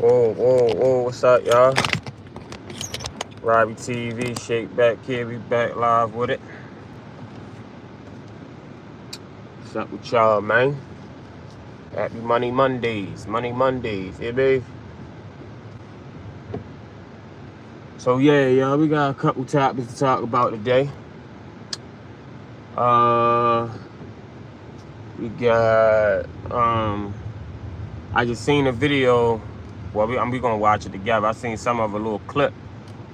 Whoa, what's up, y'all? Robbie TV, Shake Back here, we back live with it. What's up with y'all, man? Happy Money Mondays, yeah, babe. So yeah, y'all, we got a couple topics to talk about today. We got, I just seen a video. Well, we gonna watch it together. I seen some of a little clip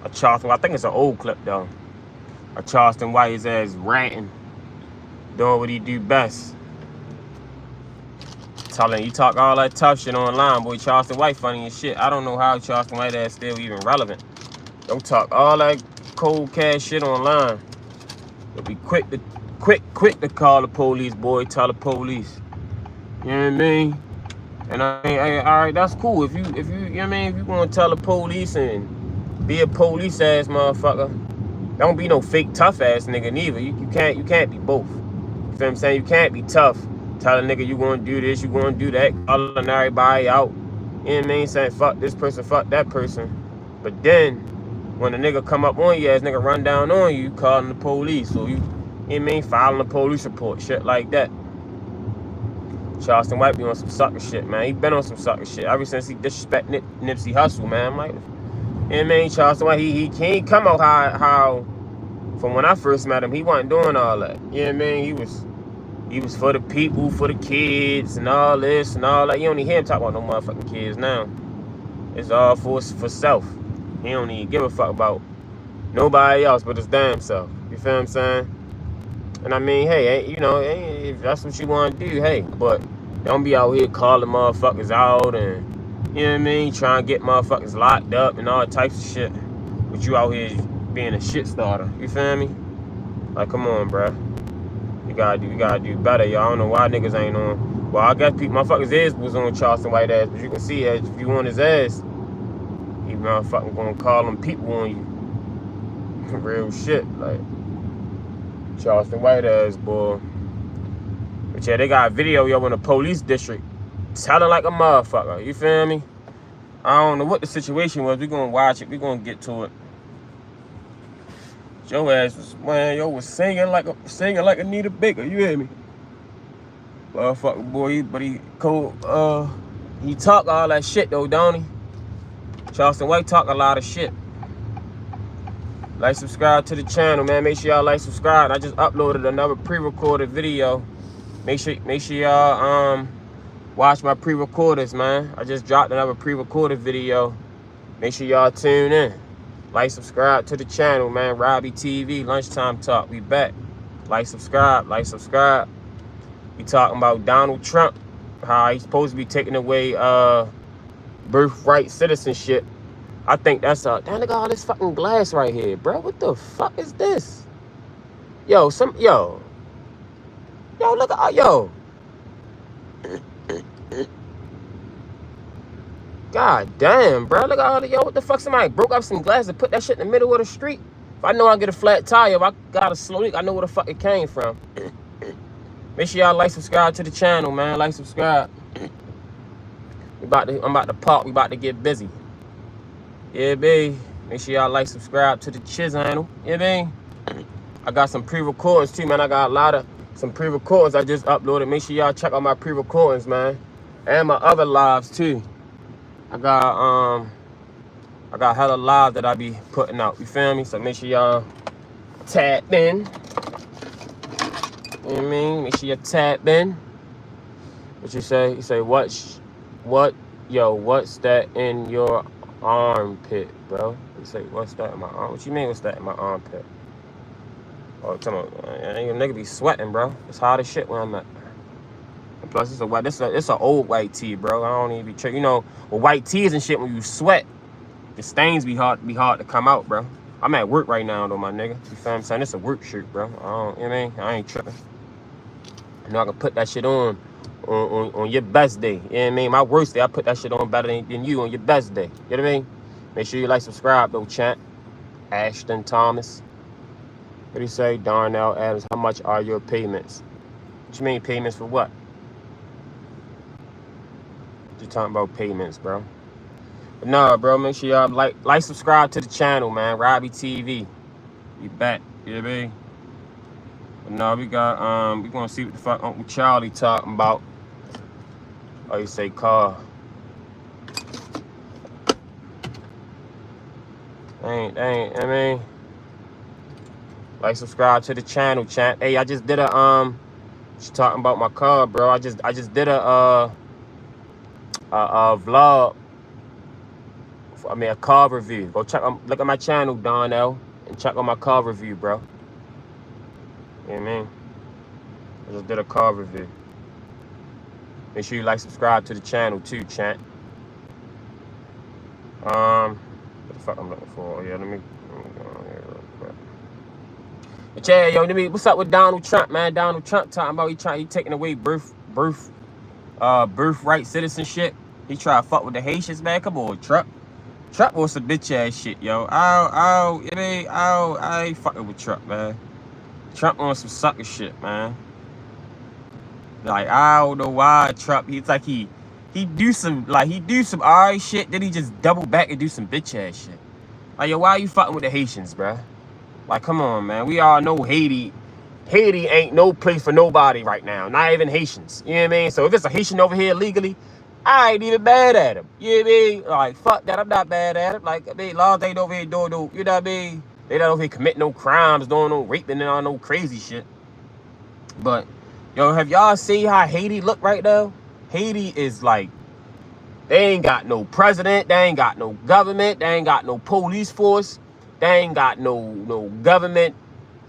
of Charleston. I think it's an old clip though. Of Charleston White, his ass ranting, doing what he do best. Telling you talk all that tough shit online, boy. Charleston White funny as shit. I don't know how Charleston White ass still even relevant. Don't talk all that cold cash shit online. You'll be quick to call the police, boy. Tell the police. You know what I mean? And all right, that's cool. If you know what I mean, if you want to tell the police and be a police ass motherfucker, don't be no fake tough ass nigga neither. You can't be both. You feel what I'm saying? You can't be tough. Tell a nigga you gonna do this, you gonna do that, calling everybody out. You know what I mean? Saying fuck this person, fuck that person. But then when a nigga come up on you, ass nigga run down on you, calling the police. So you know what I mean? Filing a police report, shit like that. Charleston White be on some sucker shit, man. He been on some sucker shit ever since he disrespected Nipsey Hussle, man. I'm like, you know what I mean? Charleston White, he can't come out how from when I first met him, he wasn't doing all that. You know what I mean? He was for the people, for the kids, and all this and all that. You don't even hear him talk about no motherfucking kids now. It's all for self. He don't even give a fuck about nobody else but his damn self. You feel what I'm saying? And I mean, hey, you know, if that's what you want to do, hey, but don't be out here calling motherfuckers out and, you know what I mean, trying to get motherfuckers locked up and all types of shit. But you out here being a shit starter. You feel me? Like, come on, bruh. You gotta do better, y'all. I don't know why niggas ain't on. Well, I guess motherfuckers is was on Charleston White ass, but you can see if you on his ass, he motherfucking gonna call them people on you. Real shit, like Charleston White ass, boy. But yeah, they got a video, yo, in the police district, telling like a motherfucker. You feel me? I don't know what the situation was. We gonna watch it. We gonna get to it. Your ass was, man, yo was singing like Anita Baker. You hear me? Motherfucker, boy. But he talk all that shit though, don't he? Charleston White talk a lot of shit. Like, subscribe to the channel, man. Make sure y'all like, subscribe. I just uploaded another pre-recorded video. Make sure y'all watch my pre-recorders, man. I just dropped another pre-recorded video. Make sure y'all tune in. Like, subscribe to the channel, man. Robbie TV, Lunchtime Talk. We back. Like, subscribe. We talking about Donald Trump, how he's supposed to be taking away birthright citizenship. I think that's damn, look at all this fucking glass right here, bro. What the fuck is this? Yo, look at yo. God damn, bro. Look at all the, yo, what the fuck? Somebody broke up some glass and put that shit in the middle of the street. If I know I get a flat tire, if I got a slow leak, I know where the fuck it came from. Make sure y'all like, subscribe to the channel, man. Like, subscribe. I'm about to pop. We about to get busy. Yeah, babe. Make sure y'all like, subscribe to the channel. Yeah, babe. I got some pre-recordings too, man. I got some pre-recordings I just uploaded. Make sure y'all check out my pre-recordings, man. And my other lives too. I got hella lives that I be putting out. You feel me? So make sure y'all tap in. You know what I mean? Make sure you tap in. What you say? You say what's that in your armpit, bro? You say what's that in my arm? What you mean what's that in my armpit? Oh, come on, nigga be sweating, bro. It's hot as shit where I'm at. And plus, it's an old white tee, bro. I don't even be tripping. You know, with white tees and shit, when you sweat, the stains be hard to come out, bro. I'm at work right now, though, my nigga. You feel what I'm saying? It's a work shirt, bro. You know what I mean? I ain't tripping. You know, I can put that shit on your best day. You know what I mean? My worst day, I put that shit on better than you on your best day. You know what I mean? Make sure you like, subscribe, though, chat. Ashton Thomas. What do you say? Darnell Adams, how much are your payments? What you mean payments for what? You talking about payments, bro? But nah, bro, make sure y'all like, subscribe to the channel, man. Robbie TV. We back. You know what I mean? But nah, we gonna see what the fuck Uncle Charlie talking about. Oh, you say car. I mean, like, subscribe to the channel, chat. Hey, I just did a she talking about my car, bro. I just did a vlog. I mean, a car review. Go look at my channel, Donnell, and check on my car review, bro. You know what I mean? I just did a car review. Make sure you like, subscribe to the channel too, chat. What the fuck I'm looking for? Yeah, let me go on here real quick. But yeah, yo, what's up with Donald Trump, man? Donald Trump talking about he taking away birthright citizenship. He try to fuck with the Haitians, man. Come on, Trump. Trump wants some bitch ass shit, yo. I ain't fucking with Trump, man. Trump wants some sucker shit, man. Like, I don't know why Trump. He's like he do some alright shit, then he just double back and do some bitch ass shit. Like, yo, why you fucking with the Haitians, bruh? Like, come on, man. We all know Haiti ain't no place for nobody right now. Not even Haitians. You know what I mean? So if it's a Haitian over here illegally, I ain't even bad at him. You know what I mean? Like, fuck that. I'm not bad at him. Like, I mean, long as they ain't over here doing no, you know what I mean? They not over here committing no crimes, doing no raping and all no crazy shit. But, yo, have y'all seen how Haiti look right now? Haiti is like, they ain't got no president, they ain't got no government, they ain't got no police force, they ain't got no government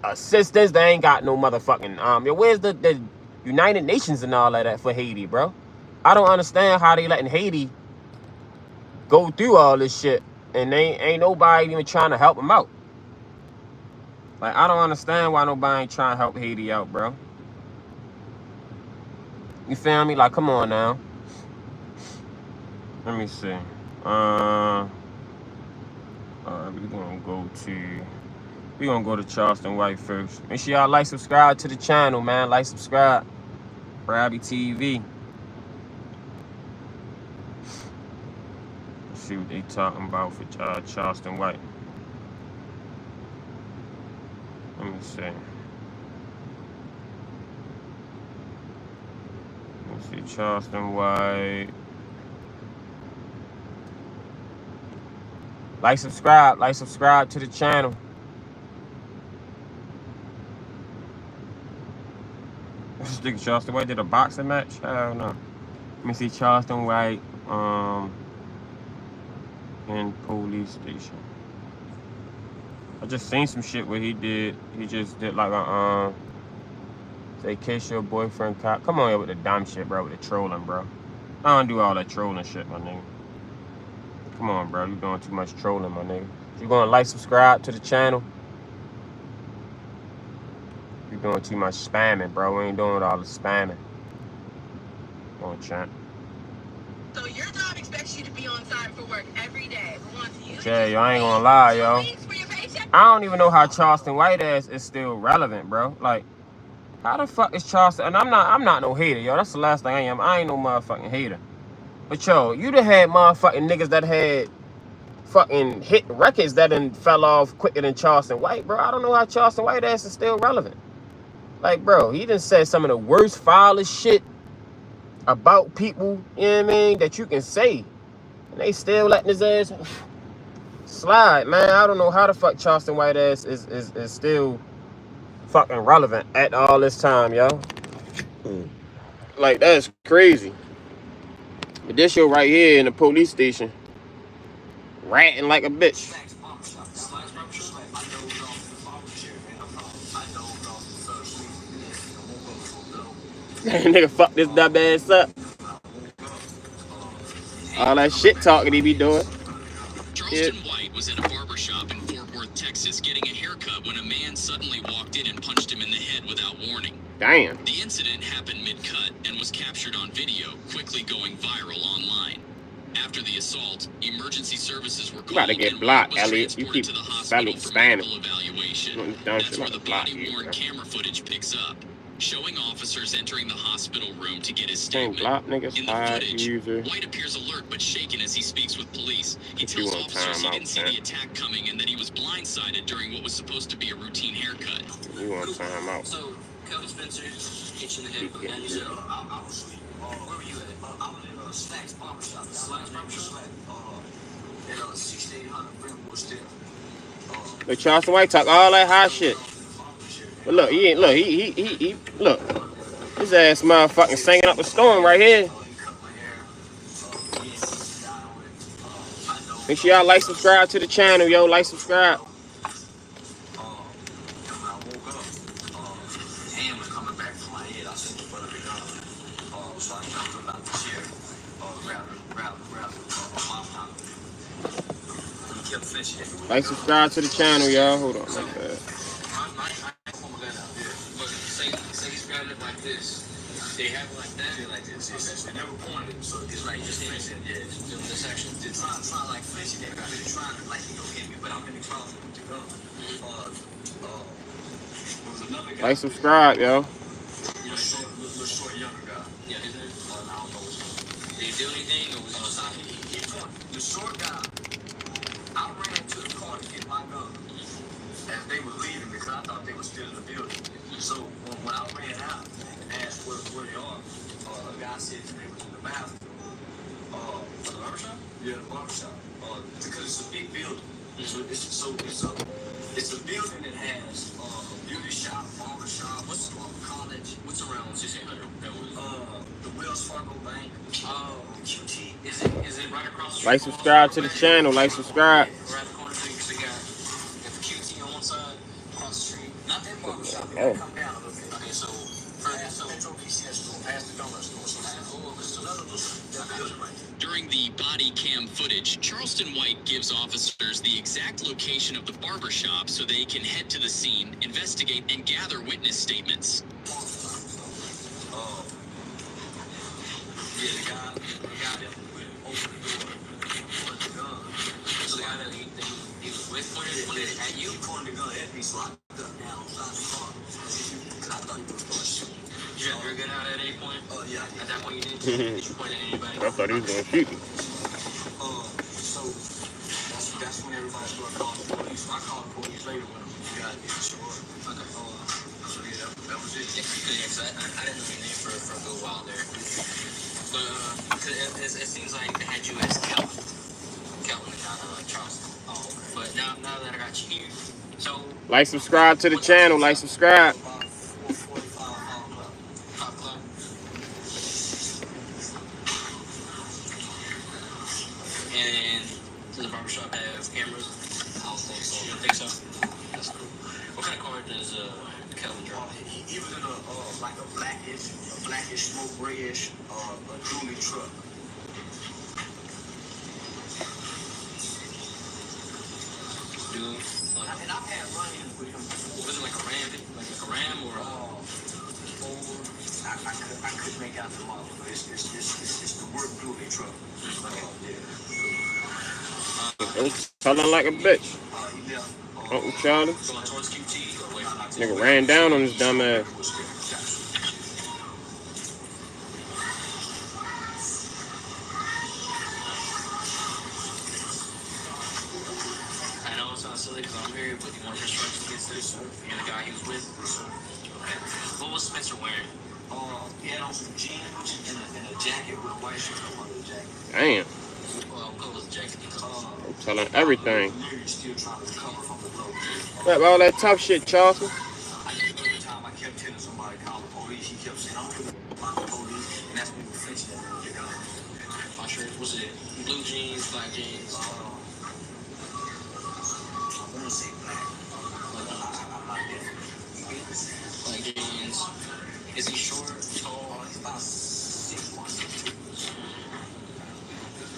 assistance, they ain't got no motherfucking yo, where's the United Nations and all of that for Haiti, bro? I don't understand how they letting Haiti go through all this shit and they ain't nobody even trying to help them out. Like, I don't understand why nobody ain't trying to help Haiti out, bro. You feel me? Like, come on now. Let me see. Alright, we're gonna go to Charleston White first. Make sure y'all like, subscribe to the channel, man. Like, subscribe. Robbie TV. Let's see what they talking about for Charleston White. Let me see. Let's see, Charleston White. Like, subscribe to the channel. This nigga Charleston White did a boxing match? Hell no. Let me see, Charleston White, in police station. I just seen some shit where he just did like a, say, case your boyfriend cop. Come on here with the dumb shit, bro, with the trolling, bro. I don't do all that trolling shit, my nigga. Come on, bro. You doing too much trolling, my nigga. If you're gonna like, subscribe to the channel, you're doing too much spamming, bro. We ain't doing all the spamming. Come on, chat. So your job expects you to be on time for work every day. But once you yo, I ain't gonna lie, yo. I don't even know how Charleston White ass is still relevant, bro. Like, how the fuck is Charleston? And I'm not no hater, yo. That's the last thing I am. I ain't no motherfucking hater. But yo, you done had motherfucking niggas that had fucking hit records that done fell off quicker than Charleston White, bro. I don't know how Charleston White ass is still relevant. Like, bro, he done said some of the worst, foulest shit about people, you know what I mean, that you can say. And they still letting his ass slide, man. I don't know how the fuck Charleston White ass is still fucking relevant at all this time, yo. Like, that's crazy. But this show right here in the police station, ratting like a bitch. Nigga, fuck this dumb ass up. All that shit talking he be doing. Charleston White was at a barber shop in Fort Worth, Texas, getting a haircut when a man suddenly walked in and punched him in the head without warning. Damn. The incident happened mid-cut and was captured on video, quickly going viral online. After the assault, emergency services were called. You gotta get blocked, Elliot. You keep spelling Spanish. Evaluation. That's where the body-worn camera footage picks up. showing officers entering the hospital room to get his Can't statement. block niggas, In the hide, footage, user. White appears alert but shaken as he speaks with police. He Put you tells on officers he timeout, didn't see man. the attack coming and that he was blindsided during what was supposed to be a routine haircut. You on timeout. So, Kelvin Spencer hit you in the head. And you said, I was asleep. Where were you at? I was in Slacks Barbershop. Slacks Barbershop? In 6800 Brentwood still. Look, Charleston White talk all that hot shit. But look, he ain't, look, he, look. His ass motherfucking singing up a storm right here. Make sure y'all like, subscribe to the channel, yo. Like, subscribe. Like, subscribe to the channel, y'all. Hold on, my bad. They have it like that. Like this. They never pointed, so it's like just flinching. Yeah, this action. It's not like flinching. They're really trying to like get me, but I'm gonna try to go. Like, subscribe, yo. You know, short younger guy. Yeah, isn't it? I don't know what's going on. Did he do anything, or was it something? The short guy. I ran to the car to get my gun as they were leaving because I thought they were still in the building. So when I ran out and asked where they are, a guy said they were in the bathroom. For the barbershop? Yeah, the barbershop. Because it's a big building. So it's a building that has a beauty shop, barbershop, what's college, what's around 1600? The Wells Fargo Bank. QT. Is it right across the street? Like, subscribe to the channel. Like, subscribe. Right the corner street, so you got the QT on one side, across the street. Not that barbershop. Oh. Come down a little bit. Okay, so Metro PCS store, past the donut store. So another little right there. During the body cam footage, Charleston White gives officers the exact location of the barbershop so they can head to the scene, investigate, and gather witness statements. Yeah, the guy that opened the door with the gun. So the guy that he was with pointed at you? He pointed the gun at me, so I ducked down inside the car. Because I thought he was going to shoot. You had your gun out at any point? Yeah, I did. At that point you didn't? Did you point at anybody? I thought he was going to shoot me. So that's when everybody started calling the police. I called the police later when we got in short. Okay. So yeah, that was it. Yeah, I didn't know your name for a good while there. But it seems like they had you as Kelvin, not Charleston. Oh, okay. But now that I got you here, so like, subscribe to the channel. Like, subscribe. 5 o'clock. And does the barbershop have cameras? I don't think so. You don't think so? That's cool. What kind of car does Kelvin drive? He was in a blackish, smoke grayish, a dually truck. Dude, and I've had run-ins with him before. Was it like a Ram or I couldn't make out the model, but it's the word dually truck. Telling like a bitch. Uncle Charlie. Nigga ran down on his dumb ass. I know it sounds silly because I'm here, but you want instructions against this? You're the guy he was with? Okay. What was Spencer wearing? He had on some jeans and a jacket with a white shirt under the jacket. Damn. What was the jacket? I'm telling everything. What, all that tough shit, Charleston? I kept telling somebody call the police. He kept saying, I'm going to call the police. And that's when we fixed that with the gun. My shirt, was it blue jeans, black jeans? I want to say black. I'm not different. Black jeans. Is he short, tall? He's about 6'1".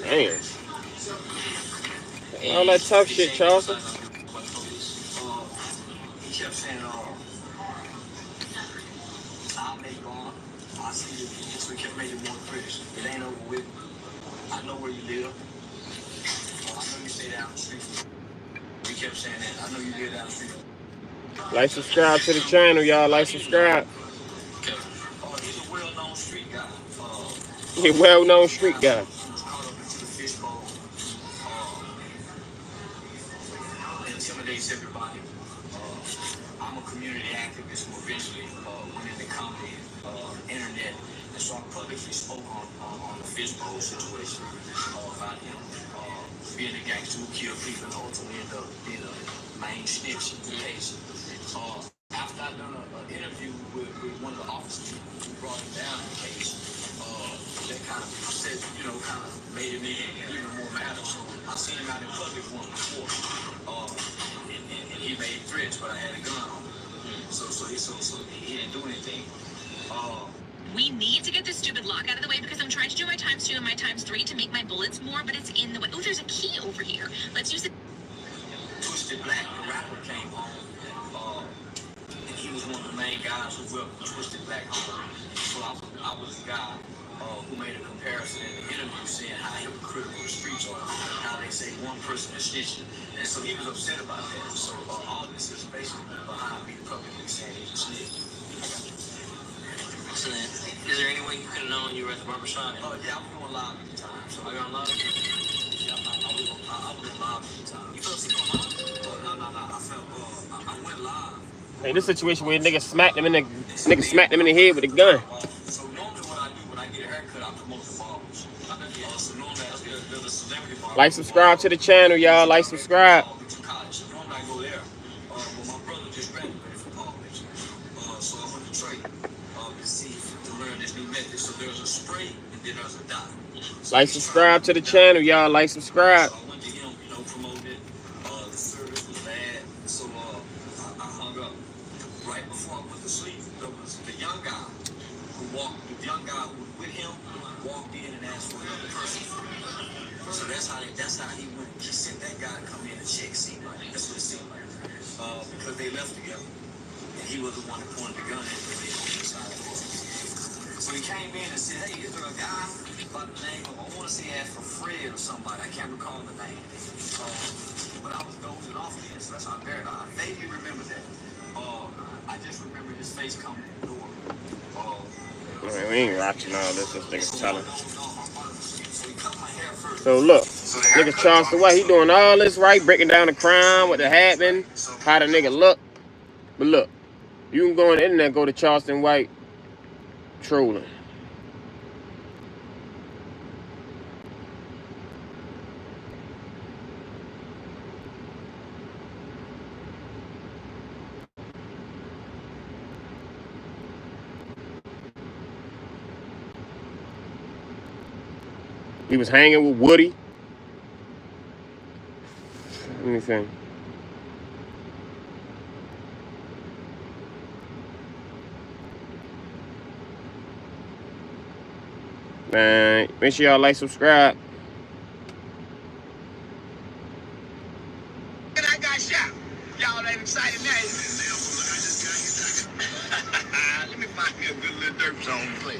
Damn. All that tough shit, Charleston. He kept saying, I'll make on. I see you. So he kept making more threats. It ain't over with. I know where you live. I know you stay down the street. He kept saying that. I know you live down the street. Like, subscribe to the channel, y'all. Like, subscribe. He a well-known street guy. Caught up into the fishbowl. Intimidates everybody. I'm a community activist who eventually went into comedy, internet, and so I publicly spoke on the fishbowl situation about him being a gangster who killed people and ultimately ended up being a main snitch in the case. After I done an interview with one of the officers who brought him down in the case, that kind of said, kind of made it even more matter. So I seen him out in public once before, and he made threats, but I had a gun on him. So he didn't do anything. We need to get this stupid lock out of the way because I'm trying to do my ×2 and my ×3 to make my bullets more, but it's in the way. Oh, there's a key over here. Let's use it. Twisted Black, the rapper, came home. And he was one of the main guys who built Twisted Black home. So I was the guy who made a comparison in the interview saying how hypocritical the streets are, how they say one person is snitching. And so he was upset about that. So all this is basically behind me publicly saying he's a snitch. So then, is there any way you could have known you were at the barber shop? Yeah, I was doing live at the time. So Are you on live? Yeah, I was on live at the time. You fell asleep on live? No. I went live. Hey, this situation where nigga smacked him in the head with a gun. So normally what I do when I get a haircut, I promote the barbers. So normally there's a celebrity barber. Like, subscribe to the channel, y'all. Like, subscribe. So normally I go there. Well, my brother just graduated from college. So I went to trade to learn this new method. So there's a spray and then there's a dot. Like, subscribe to the channel, y'all. Like, subscribe. So I went to him, promoted. The service was bad. So I hung up. Right before I went to sleep, there was the young guy who was with him, walked in and asked for another person. So that's how he went. He sent that guy to come in and check, seemed like. That's what it seemed like. Because they left together. And he was the one that pointed the gun at me on the side of the road. So he came in and said, hey, is there a guy by the name of, I want to say he asked for Fred or somebody. I can't recall the name. But I was dozing off then, so that's how I vaguely remember that. I just remember his face coming in the door. Man, we ain't watching all this nigga telling. So look, nigga Charleston White, he doing all this right, breaking down the crime, what the happened, how the nigga look. But look, you can go on the internet, go to Charleston White trolling. He was hanging with Woody. Let me see. Man, make sure y'all like, subscribe. And I got shot. Y'all ain't excited now. Let me find me a good little dirt song to play.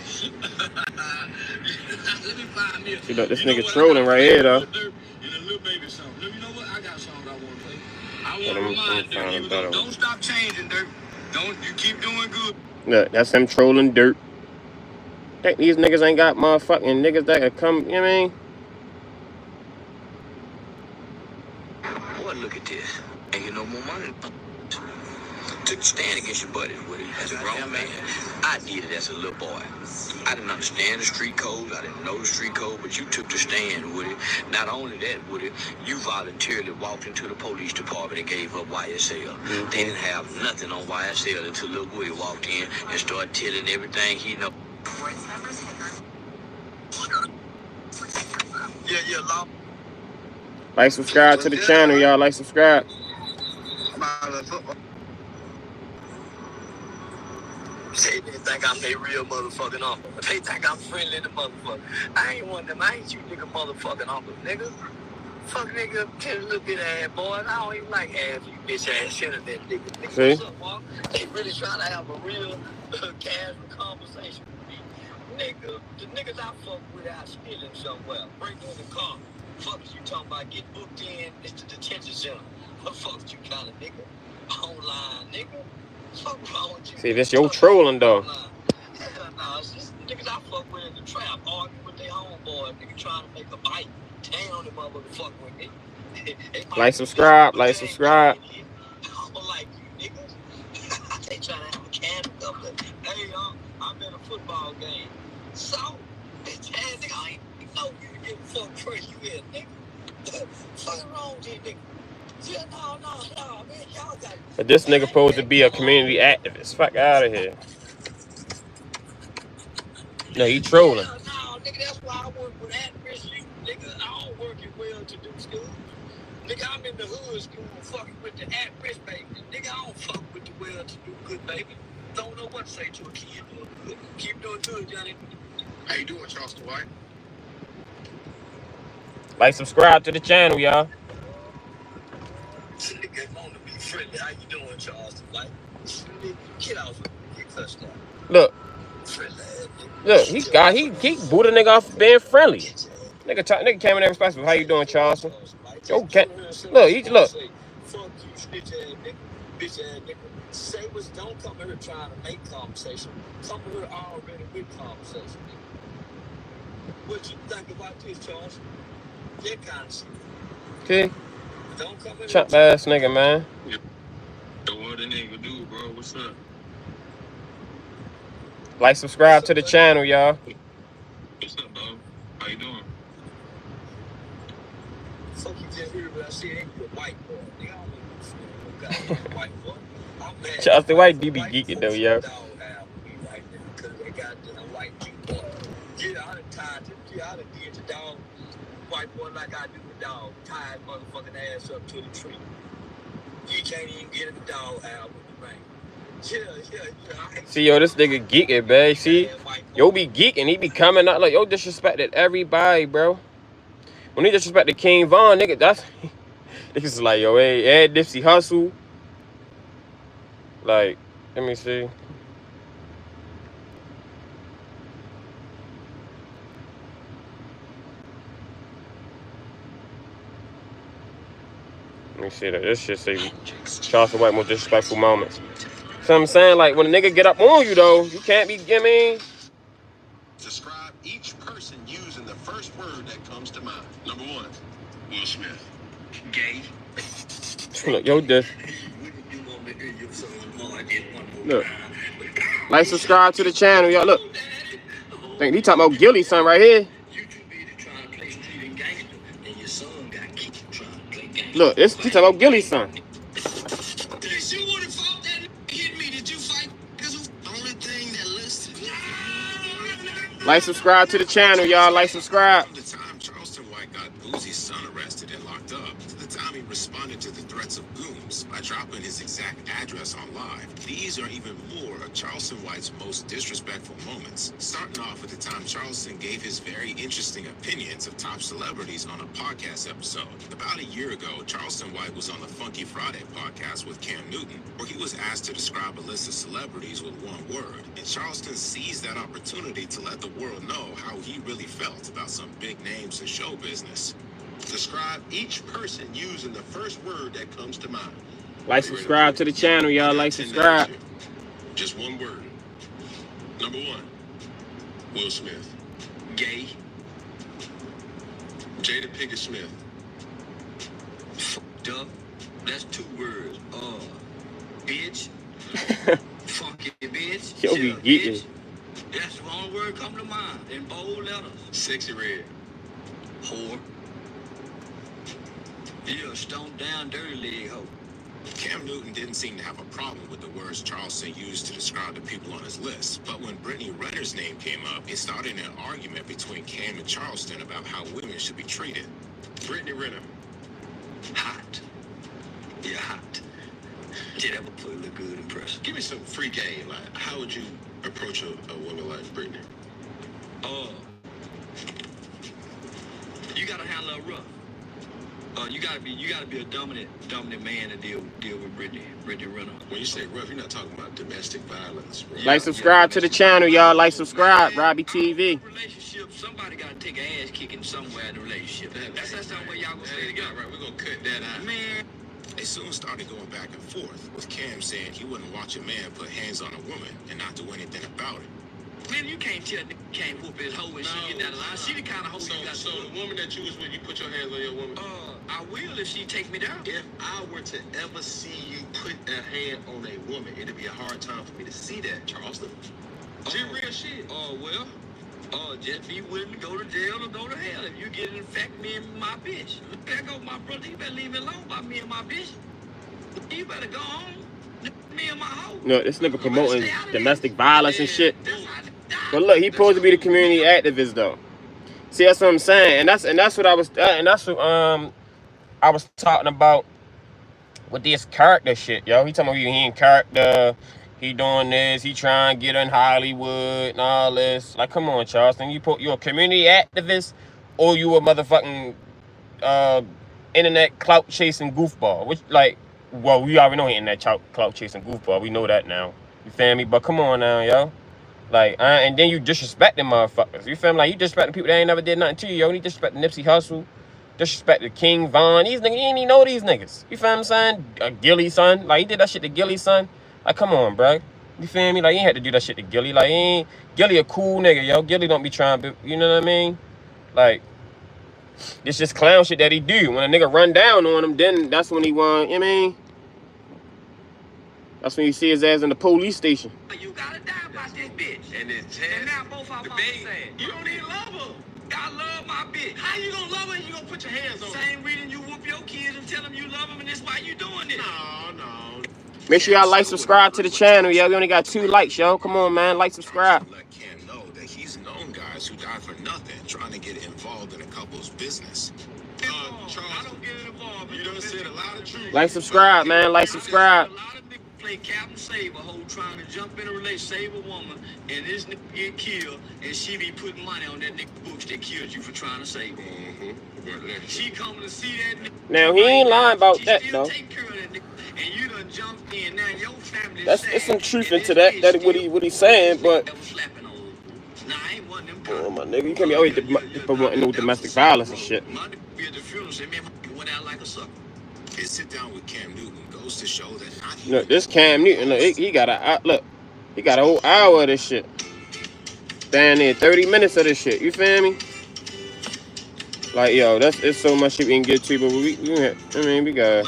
Let me find me a... See, look, this nigga trolling right here, though. And a little baby song. You know what? I got songs I want to play. I want to remind Dirt. Don't stop changing, Dirt. You keep doing good. Look, that's him trolling Dirt. Think these niggas ain't got motherfucking niggas that could come, you know what I mean? Boy, look at this. Ain't get no more money. Took a stand against your buddy with it as a grown man. I did it as a little boy. I didn't understand the street code. I didn't know the street code, but you took the stand with it. Not only that, with it, you voluntarily walked into the police department and gave up YSL. They didn't have nothing on YSL until Lil Woody walked in and started telling everything he know. Yeah, law. Like, subscribe to the channel, y'all. Like, subscribe. Say they think I'm their real motherfucking uncle. They think I'm friendly to motherfucker. I ain't one of them. I ain't you nigga motherfucking uncle, nigga. Fuck nigga, tell a little bit of ass boys. I don't even like half you bitch ass shit of that nigga. See? What's up, Mark? They really trying to have a real casual conversation with me. Nigga, the niggas I fuck with out stealing somewhere. Break in the car. Fuck is you talking about? Get booked in. It's the detention center. What fuck is you kind of nigga? Online, nigga. Fuck wrong with you? See, this your trolling, though. Hell nah. Nah, it's just niggas I fuck with in the trap, arguing with their homeboy, nigga trying to make a bite. Damn, the motherfucker fuck with me. Like, subscribe, like, subscribe. I'm like you niggas. They trying to have a can up there. Hey, I'm in a football game. So, bitch ass nigga, I ain't even know you to get fucked first. You in, nigga. What's wrong with you, nigga? Yeah, no, man, y'all got it. But this nigga supposed to be a community activist. Fuck out of here. No, he trolling. Yeah, no, nigga, that's why I work with at-risk youth, nigga. I don't work in well-to-do schools. Nigga, I'm in the hood school fucking with the at-risk baby. Nigga, I don't fuck with the well-to-do good baby. Don't know what to say to a kid doing good. Keep doing good, Johnny. How you doing, Charleston White? Like, subscribe to the channel, y'all. Nigga, want to be friendly. How you doing, Charleston White? Get off of me. Get touched down. Look. Friendly. Look, he booed a nigga off being friendly. Nigga came in there responsible. How you doing, Charleston? Yo, look. Fuck you, snitch ass nigga. Bitch ass nigga. Say what's, don't come here trying to make conversation. Come here already with conversation. What you think about this, Charles? That kind of shit. Okay. Don't come here. Chump ass nigga, man. So what the nigga do, bro? What's up? Like, subscribe to the channel, y'all. What's up, bro? How you doing? Fuck you just hear what I said. Ain't you a white boy? Nigga, I don't know white boy. I'm mad. Charleston White do be geeking though, yo. Because they got the white people. Yeah, I done tied them. Yeah, I done did the dog. White boy like I do the dog. Tied motherfucking ass up to the tree. You can't even get in the dog out with the rain. Yeah. See, yo, this nigga geeking, man. See, yo be geeking. He be coming out like, yo, disrespected everybody, bro. When he disrespected King Von, nigga, that's... Niggas is like, yo, hey, Nipsey Hussle. Like, let me see. Let me see that. This shit say Charleston White most disrespectful moments. So I'm saying, like, when a nigga get up on you, though, you can't be, I mean... Describe each person using the first word that comes to mind. Number 1, Will Smith. Gay. Look, yo, this. Look. Like, subscribe to the channel, y'all. Look. Think he talking about Gilly's son right here. Look, he talking about Gilly's son. Like, subscribe to the channel, y'all. Like, subscribe. From the time Charleston White got Boozie's son arrested and locked up, to the time he responded to the threats of goons by dropping his exact address on live, these are even more of Charleston White's most disrespectful moments. Starting off with the time Charleston gave his very interesting opinions of top celebrities on a podcast episode. About a year ago, Charleston White was on the Funky Friday podcast with Cam Newton, where he was asked to describe a list of celebrities with one word, and Charleston seized that opportunity to let the world know how he really felt about some big names in show business. Describe each person using the first word that comes to mind. Like, subscribe to the channel, y'all. Like, subscribe. Just one word. Number 1, Will Smith. Gay. Jada Pinkett Smith. Fucked up. That's 2 words. Bitch. Fucking bitch. Yo, be geeking. That's the only word come to mind in bold letters. Sexy Red. Whore. Yeah, stoned down, dirty leg hoe. Cam Newton didn't seem to have a problem with the words Charleston used to describe the people on his list, but when Brittany Renner's name came up, it started an argument between Cam and Charleston about how women should be treated. Brittany Renner. Hot. Yeah, hot. Yeah, that would put a look good impression. Give me some free game. Like, how would you approach a woman like Brittany? You gotta handle her rough. You gotta be a dominant man to deal with Brittany Renner. When you say rough, you're not talking about domestic violence, bro. Like, subscribe to the channel, y'all. Like, subscribe. Robbie TV. Relationship, somebody gotta take an ass kicking somewhere in the relationship. That's the way y'all gonna stay together. Right, we're gonna cut that out. Man. They soon started going back and forth, with Cam saying he wouldn't watch a man put hands on a woman and not do anything about it. Man, you can't tell nigga can't whoop his hoe when she get that line. She the kind of hoe you got. So the woman that you was with, you put your hands on your woman? I will if she take me down. If I were to ever see you put a hand on a woman, it'd be a hard time for me to see that, Charleston. Just real shit. Well, just be willing to go to jail or go to hell if you get it infect me and my bitch. There go my brother. You better leave me alone about me and my bitch. You better go home. Me and my hoe. No, this nigga promoting domestic violence and shit. But look, he supposed to be the community activist though. See, that's what I'm saying, and that's what I was I was talking about with this character shit, yo. He talking about he in character, he doing this, he trying to get in Hollywood and all this. Like, come on, Charleston, you a community activist or you a motherfucking internet clout chasing goofball? Which, like, well, we already know he internet clout chasing goofball. We know that now. You feel me? But come on now, yo. Like, and then you disrespecting motherfuckers. You feel me? Like, you disrespecting people that ain't never did nothing to you, yo. You disrespecting Nipsey Hussle, disrespecting King Von. These niggas, you ain't even know these niggas. You feel what I'm saying? Gilly, son. Like, he did that shit to Gilly, son. Like, come on, bro. You feel me? Like, you ain't had to do that shit to Gilly. Like, Gilly a cool nigga, yo. Gilly don't be trying to, you know what I mean? Like, this just clown shit that he do. When a nigga run down on him, then that's when he want, you know what I mean? That's when you see his ass in the police station. You gotta die about this bitch. And it's And now both our mamas saying, you don't even love her. I love my bitch. How you gonna love her and you gonna put your hands on her? Same reason you whoop your kids and tell them you love them and that's why you doing this. No. Make sure y'all like, subscribe to the channel, yo. We only got 2 likes, yo. Come on, man. Like, subscribe. Let Cam know that he's known guys who died for nothing trying to get involved in a couple's business. Charles, I don't get involved. You done said a lot of truth. Like, subscribe, man. Like, subscribe. A lot of niggas play Captain Save a hoe trying to jump in a relationship, save a woman, and this nigga get killed, and she be putting money on that nigga books that killed you for trying to save her. She coming to see that nigga. Now, he ain't lying about that, though. Take care of that nigga, and you done jumped in. Now your family It's some truth into that what he's saying, but nah, I ain't one of them. oh my nigga, you can't be always promoting no domestic violence and shit. My nigga be at the funeral say, man, my nigga went out like a sucker. His sit down with Cam Newton goes to show that not Look, this Cam Newton, look, he got a whole hour of this shit. Down there, 30 minutes of this shit. You feel me? Like, yo, it's so much shit we can get to, but we got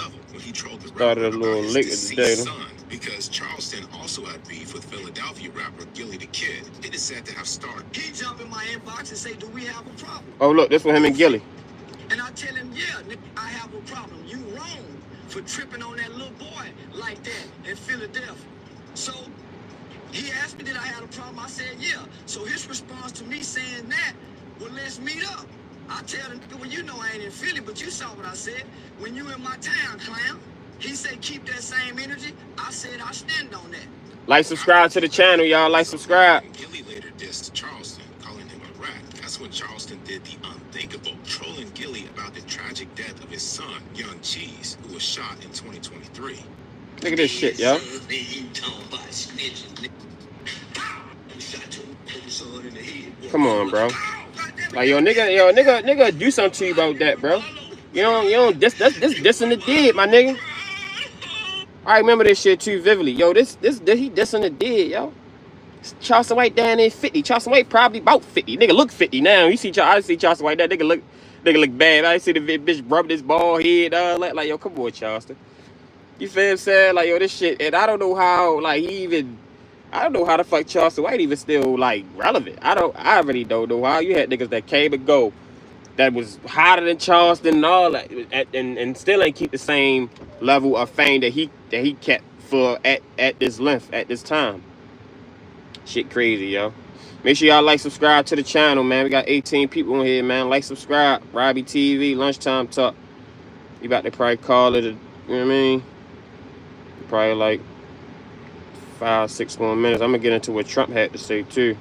started a little late today. Because Charleston also had beef with Philadelphia rapper Gilly the Kid. It is said to have started. He jump in my inbox and say, do we have a problem? Oh, look, this was him and Gilly. And I tell him, yeah, nigga, I have a problem. You wrong for tripping on that little boy like that in Philadelphia. So he asked me, did I have a problem? I said, yeah. So his response to me saying that, well, let's meet up. I tell him, well, you know I ain't in Philly, but you saw what I said. When you in my town, clown. He said, keep that same energy. I said, I stand on that. Like, subscribe to the channel, y'all. Like, subscribe. Gilly later dissed Charleston, calling him a rat. That's when Charleston did the unthinkable, trolling Gilly about the tragic death of his son, Young Cheese, who was shot in 2023. Look at this shit, yo. Come on, bro. Like, nigga, do something to you about that, bro. You don't, this dissing the dead, my nigga. I remember this shit too vividly. Yo, he dissing the dead, yo. Charleston White down there 50. Charleston White probably about 50. Nigga look 50 now. I see Charleston White, that nigga look bad. I see the bitch rub his bald head, like, yo, come on, Charleston. You feel what I'm saying? Like, yo, this shit, and I don't know how, like, I don't know how the fuck Charleston White even still, like, relevant. I really don't know how. You had niggas that came and go that was hotter than Charleston and all that, and still ain't keep the same level of fame that he kept for at this length, at this time. Shit crazy, yo. Make sure y'all like, subscribe to the channel, man. We got 18 people in here, man. Like, subscribe. Robbie TV, Lunchtime Talk. You about to probably call it, you know what I mean? Probably like 5-6 more minutes. I'm gonna get into what Trump had to say too.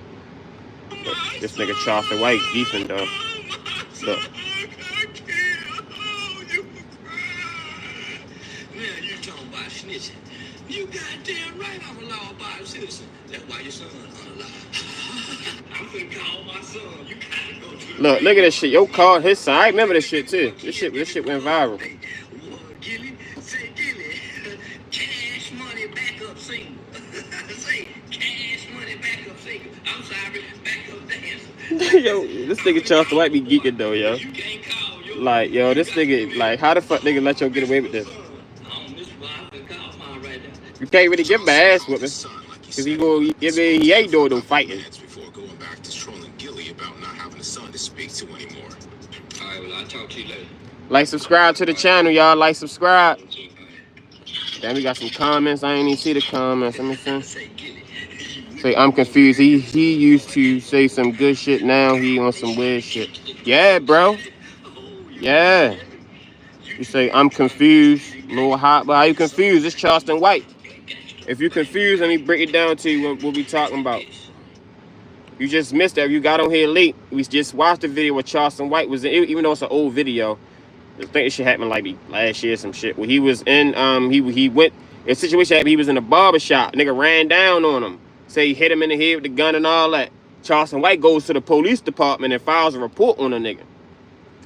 But this nigga Charleston White beefing though. Look. Yeah, you talking about snitching. You goddamn right I'm a law-abiding citizen. That's why your son unalive. I'm finna call my son. You gotta go to Look at this shit. Yo called his son. I remember this shit too. This shit went viral. Gilly, say Gilly, cash money backup single. Say cash money backup single. I'm sorry, Yo, this nigga Charleston White be geeking though, yo. Like, yo, this nigga, like, how the fuck nigga let you get away with this? You can't really give him an ass whooping. Cause he ain't doing no fighting. Before going back to trolling Gilly about not having a son to speak to anymore. Alright, well, I'll talk to you later. Like, subscribe to the channel, y'all. Like, subscribe. Then we got some comments. I ain't even see the comments. Let me see. Say, I'm confused. He used to say some good shit. Now he on some weird shit. Yeah, bro. Yeah. You say, I'm confused. Little hot, but how you confused? It's Charleston White. If you're confused, let me break it down to you what we talking about. You just missed that. You got on here late. We just watched the video where Charleston White was in, even though it's an old video. I think this shit happened like last year, some shit. Where he was in, he went, a situation happened, he was in a barber shop. Nigga ran down on him. Say he hit him in the head with the gun and all that. Charleston White goes to the police department and files a report on a nigga.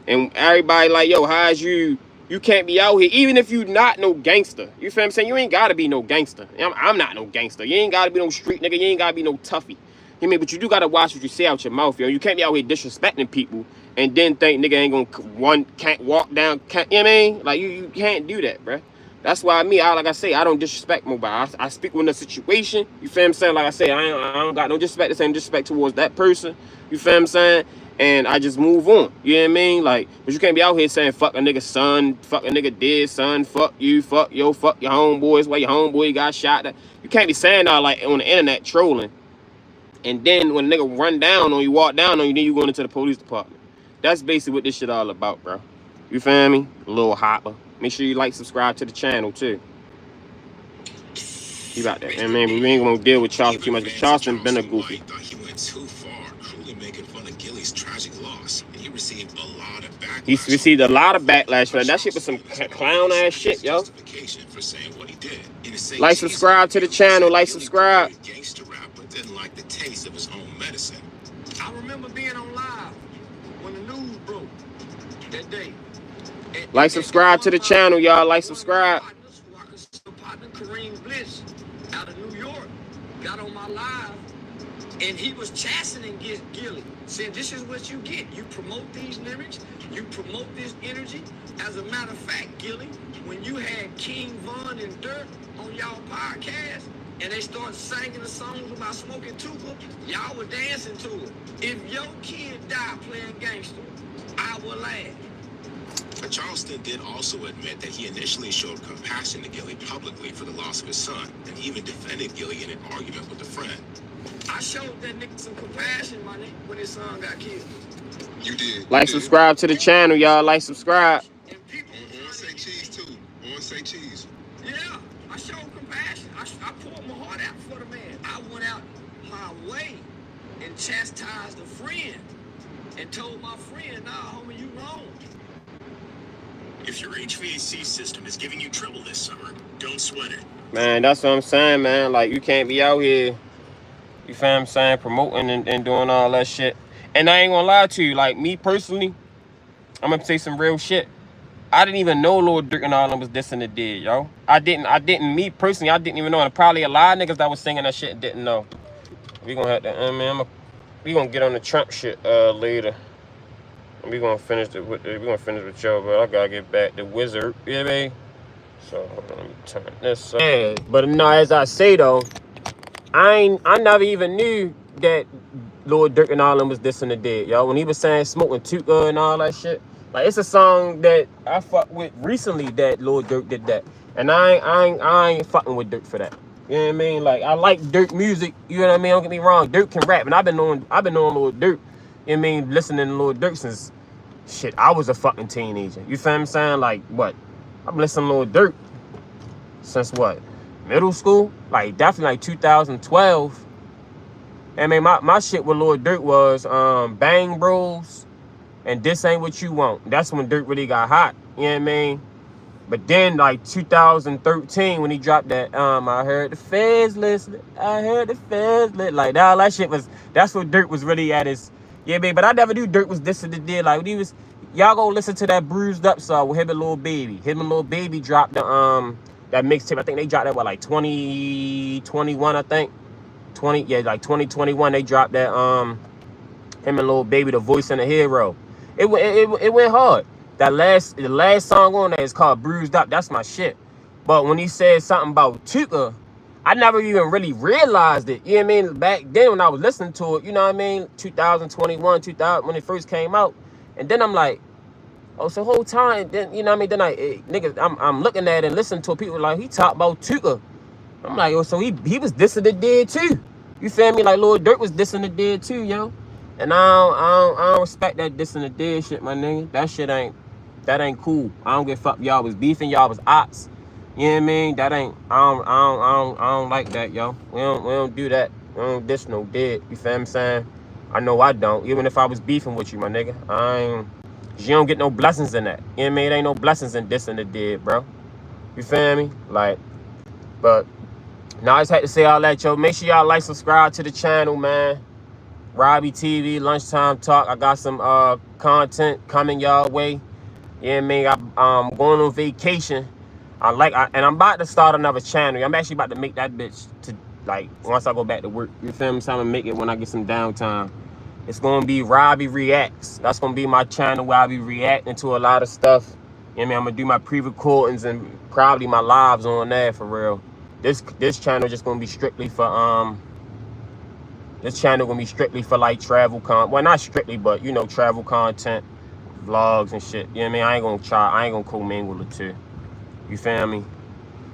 And everybody like, yo, how's you can't be out here, even if you not no gangster. You feel what I'm saying? You ain't gotta be no gangster. I'm not no gangster. You ain't gotta be no street nigga. You ain't gotta be no toughie. You mean, but you do gotta watch what you say out your mouth, yo. You can't be out here disrespecting people and then think nigga ain't gonna can't walk down, you know what I mean? Like you can't do that, bruh. That's why like I say, I don't disrespect nobody. I speak with the situation. You feel what I'm saying? Like I say, I don't got no disrespect. The same disrespect towards that person. You feel what I'm saying? And I just move on. You know what I mean? Like, but you can't be out here saying fuck a nigga son, fuck a nigga dead son, fuck you, fuck your homeboys, why your homeboy got shot. You can't be saying all like on the internet trolling. And then when a nigga run down on you, walk down on you, then you going into the police department. That's basically what this shit all about, bro. You feel me? A little hopper. Make sure you like, subscribe to the channel too. You got that, man. But we ain't gonna deal with Charleston too much. Charleston been a goofy. He went too far, cruelly making fun of Gilly's tragic loss, and he received a lot of backlash. He received a lot of backlash for that. That shit was some clown ass shit, yo. For saying what he did. Like, subscribe to the channel. Like, subscribe. Gangster rapper didn't like the taste of his own medicine. I remember being on live when the news broke that day. Like, subscribe to the channel, y'all. Like, subscribe. Partner Kareem Bliss out of New York got on my live, and he was chastening Gilly, saying this is what you get. You promote these lyrics, you promote this energy. As a matter of fact, Gilly, when you had King Von and Dirt on y'all podcast, and they started singing the songs about smoking tuba, y'all were dancing to it. If your kid died playing gangster, I will laugh. But Charleston did also admit that he initially showed compassion to Gilly publicly for the loss of his son, and even defended Gilly in an argument with a friend. I showed that nigga some compassion, my nigga, when his son got killed. You did. Like, subscribe to the channel, y'all. Like, subscribe. And people On say cheese too. On say cheese. Yeah, I showed compassion. I poured my heart out for the man. I went out my way and chastised a friend and told my friend, nah, homie, you wrong. If your HVAC system is giving you trouble this summer, don't sweat it. Man, that's what I'm saying, man. Like, you can't be out here, you feel what I'm saying, promoting and doing all that shit. And I ain't gonna lie to you, like, me personally, I'm gonna say some real shit. I didn't even know Lord Durk and all them was dissing the dead, yo. I didn't, me personally, I didn't even know. And probably a lot of niggas that was singing that shit didn't know. We gonna have to, man, we gonna get on the Trump shit later. We gonna finish with y'all, but I gotta get back to Wizard, you know what I mean? So hold on, let me turn this up. But no, as I say though, I never even knew that Lord Durk and all them was dissing the dead, yo. When he was saying smoking Tuka and all that shit, like it's a song that I fucked with recently that Lord Durk did that, and I ain't fucking with Durk for that. You know what I mean? Like I like Durk music, you know what I mean? Don't get me wrong, Durk can rap, and I've been knowing Lord Durk. You know what I mean? Listening to Lord Durk since shit, I was a fucking teenager. You feel what I'm saying? Like what? I've been listening to Lord Durk since what? Middle school? Like definitely like 2012. I mean my shit with Lord Durk was Bang Bros and This Ain't What You Want. That's when Durk really got hot. You know what I mean? But then like 2013 when he dropped that I heard the feds listening. I heard the feds lit. Like all that shit was, that's what Durk was really at his. Yeah, man, but I never knew Durk was dissing the dead. Like when he was, y'all go listen to that Bruised Up song with him and Lil Baby. Him and Lil Baby dropped the that mixtape. I think they dropped that what, like 2021, I think. Like 2021 they dropped that Him and Lil Baby, the voice and the hero. It went hard. The last song on there is called Bruised Up. That's my shit. But when he said something about Tuka, I never even really realized it. You know what I mean? Back then when I was listening to it, you know what I mean? 2021, 2000, when it first came out. And then I'm like, oh, so the whole time, then, you know what I mean? Then I'm looking at it and listening to it. People like, he talked about Tuka. I'm like, oh, so he was dissing the dead too. You feel me? Like Lil Durk was dissing the dead too, yo. And I don't respect that dissing the dead shit, my nigga. That ain't cool. I don't give a fuck. Y'all was beefing, y'all was ops. You know what I mean? That ain't. I don't like that, yo. We don't do that. We don't diss no dead. You feel what I'm saying? I know I don't. Even if I was beefing with you, my nigga, you don't get no blessings in that. You know what I mean? There ain't no blessings in dissing the dead, bro. You feel me? Like, but now I just had to say all that, yo. Make sure y'all like, subscribe to the channel, man. Robbie TV, Lunchtime Talk. I got some content coming y'all way. You know what I mean? I'm going on vacation. And I'm about to start another channel. I'm actually about to make that bitch to, like, once I go back to work. You feel me? So I'm gonna make it when I get some downtime. It's gonna be Robbie Reacts. That's gonna be my channel where I'll be reacting to a lot of stuff. You know what I mean? I'm gonna do my pre-recordings and probably my lives on there for real. This channel just gonna be strictly for this channel gonna be strictly for like travel content. Well, not strictly, but you know, travel content, vlogs and shit. You know what I mean? I ain't gonna commingle the two. You feel me?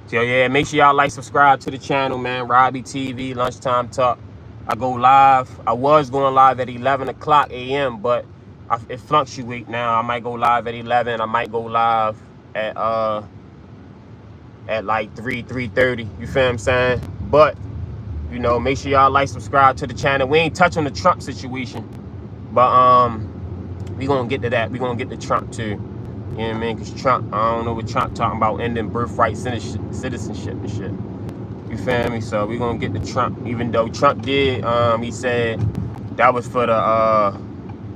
So yeah, make sure y'all like, subscribe to the channel, man. Robbie TV, Lunchtime Talk. I go live. I was going live at 11 o'clock a.m., but it fluctuates now. I might go live at 11. I might go live at like 3:30. You feel what I'm saying? But you know, make sure y'all like, subscribe to the channel. We ain't touching the Trump situation, but we gonna get to that. We gonna get to Trump too. You know what I mean? Because Trump, I don't know what Trump talking about, ending birthright citizenship and shit. You feel me? So we gonna get to Trump. Even though Trump did, he said that was for the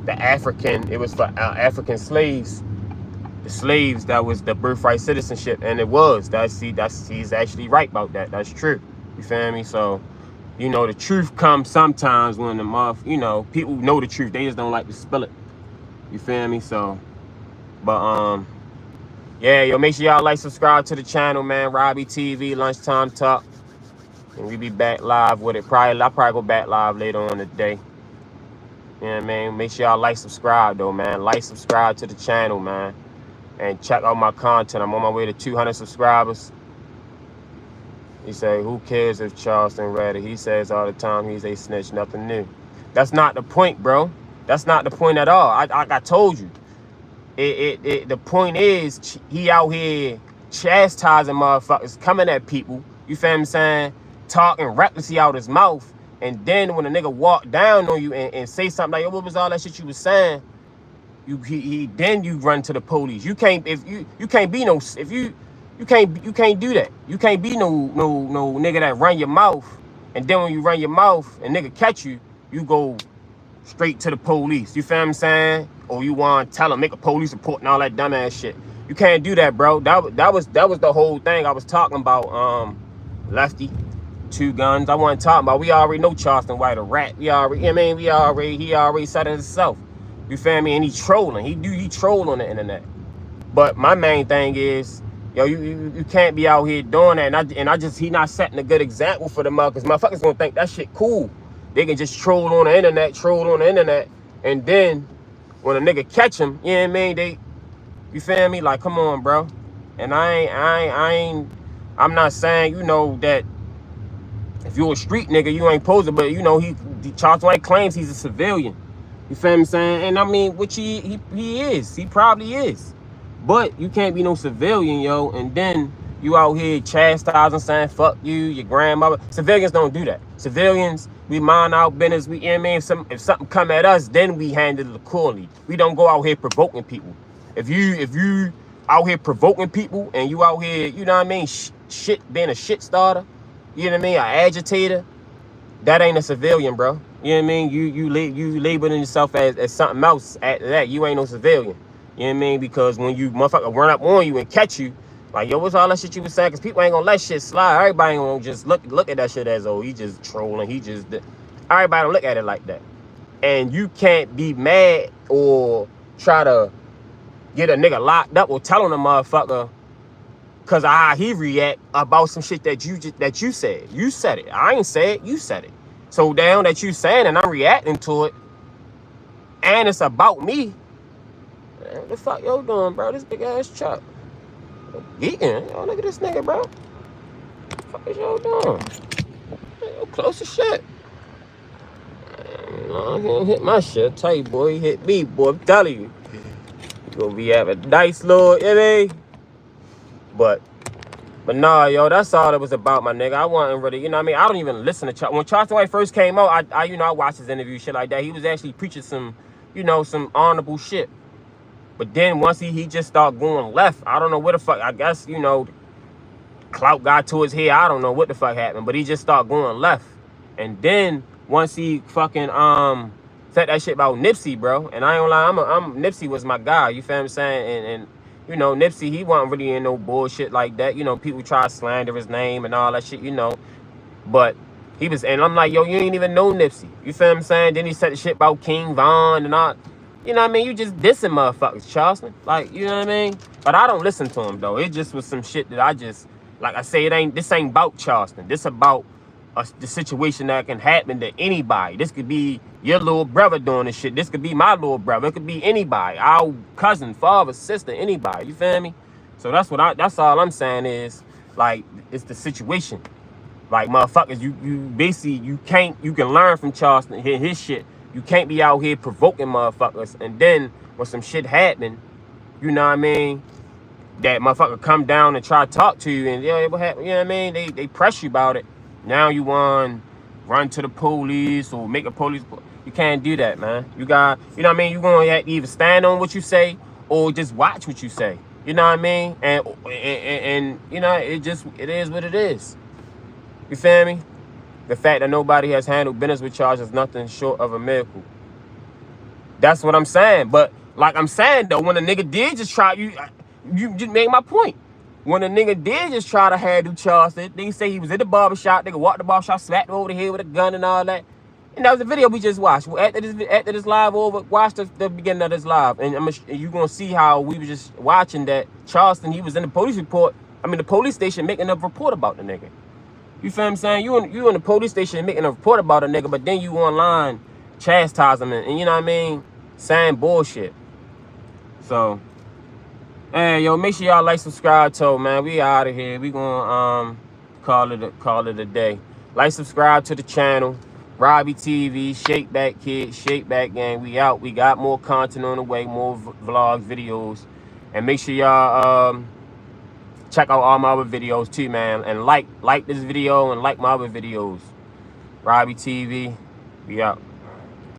African. It was for African slaves. The slaves, that was the birthright citizenship, and it was. He's actually right about that. That's true. You feel me? So, you know, the truth comes sometimes when you know, people know the truth. They just don't like to spill it. You feel me? So, but yeah, yo, make sure y'all like, subscribe to the channel, man. Robbie TV, Lunchtime Talk. And we be back live with it. I'll probably go back live later on today. You know what I mean? Make sure y'all like, subscribe though, man. Like, subscribe to the channel, man. And check out my content. I'm on my way to 200 subscribers. He say, who cares if Charleston read it? He says all the time he's a snitch, nothing new. That's not the point, bro. That's not the point at all. I told you. The point is, he out here chastising motherfuckers, coming at people. You feel what I'm saying? Talking recklessly out his mouth. And then when a nigga walk down on you and say something like, yo, what was all that shit you was saying? Then you run to the police. You can't do that. You can't be no nigga that run your mouth, and then when you run your mouth and nigga catch you, you go straight to the police. You feel what I'm saying? Or you want to tell them, make a police report and all that dumbass shit. You can't do that, bro. That was the whole thing I was talking about. Lefty, 2 guns. I wasn't talking about. We already know Charleston White a rat. He already said it himself. You feel me? And he trolling. He troll on the internet. But my main thing is, yo, you can't be out here doing that. And he not setting a good example for the motherfuckers. Motherfuckers gonna think that shit cool. They can just troll on the internet, and then when a nigga catch him, you know what I mean? You feel me? Like, come on, bro. And I'm not saying, you know, that if you're a street nigga, you ain't supposed to, but you know, Charleston White claims he's a civilian. You feel what I'm saying? And I mean, which he is. He probably is. But you can't be no civilian, yo, and then you out here chastising, saying fuck you, your grandmother. Civilians don't do that. Civilians, we mind our business. You know what I mean? If something come at us, then we handle it accordingly. We don't go out here provoking people. If you out here provoking people and you out here, you know what I mean, being a shit starter, you know what I mean, an agitator, that ain't a civilian, bro. You know what I mean? You labeling yourself as something else after that. You ain't no civilian. You know what I mean? Because when you motherfucker run up on you and catch you, like, yo, what's all that shit you was saying? Because people ain't gonna let shit slide. Everybody ain't gonna just look at that shit as, oh, he just trolling. Everybody don't look at it like that. and you can't be mad or try to get a nigga locked up or telling a motherfucker cause of how he react about some shit that you said. You said it. I ain't say it, you said it. So down that you saying and I'm reacting to it, and it's about me. Man, what the fuck yo doing, bro? This big ass truck. Geeking. Yo, look at this nigga, bro. What the fuck is yo doing? Yo, close as shit. Man, he didn't hit my shit. I tell you, boy, he hit me, boy. I'm telling you. You gonna be having a nice little, But nah, yo, that's all it was about, my nigga. I wasn't really, you know what I mean? I don't even listen to Charleston. When Charleston White first came out, I watched his interview, shit like that. He was actually preaching some, some honorable shit. But then once he just started going left, I don't know what the fuck, I guess, clout got to his head. I don't know what the fuck happened, but he just started going left. And then once he fucking said that shit about Nipsey, bro, and I ain't gonna lie, Nipsey was my guy, you feel what I'm saying? And Nipsey, he wasn't really in no bullshit like that. People try to slander his name and all that shit, But he was, and I'm like, yo, you ain't even know Nipsey. You feel what I'm saying? Then he said the shit about King Von and all. You know what I mean? You just dissing motherfuckers, Charleston. Like, you know what I mean? But I don't listen to him, though. It just was some shit that I just, like I say, this ain't about Charleston. This about the situation that can happen to anybody. This could be your little brother doing this shit. This could be my little brother. It could be anybody. Our cousin, father, sister, anybody. You feel me? So that's all I'm saying is, like, it's the situation. Like, motherfuckers, you basically, you can learn from Charleston, hear his shit. You can't be out here provoking motherfuckers. And then when some shit happen, you know what I mean? That motherfucker come down and try to talk to you and, what happened? You know what I mean? They press you about it. Now you want to run to the police or make a police. You can't do that, man. You got, you know what I mean? You're going to have to either stand on what you say or just watch what you say. You know what I mean? And it is what it is. You feel me? The fact that nobody has handled business with charges is nothing short of a miracle. That's what I'm saying. But like I'm saying, though, when a nigga did just try, you just made my point. When a nigga did just try to handle Charleston, they say he was in the barbershop, nigga walked the barbershop, smacked him over the head with a gun and all that. And that was the video we just watched. After this live over, watch the beginning of this live. And you're going to see how we were just watching that Charleston, he was in the police station making a report about the nigga. You feel what I'm saying? You in the police station making a report about a nigga, but then you online chastising him and you know what I mean? Saying bullshit. So, hey, yo, make sure y'all like, subscribe to, man. We out of here. We gonna call it a day. Like, subscribe to the channel. Robbie TV, Shake Back Kids, Shake Back Gang. We out. We got more content on the way, more vlogs, videos. And make sure y'all check out all my other videos too, man. And like this video and like my other videos. Robbie TV, we out.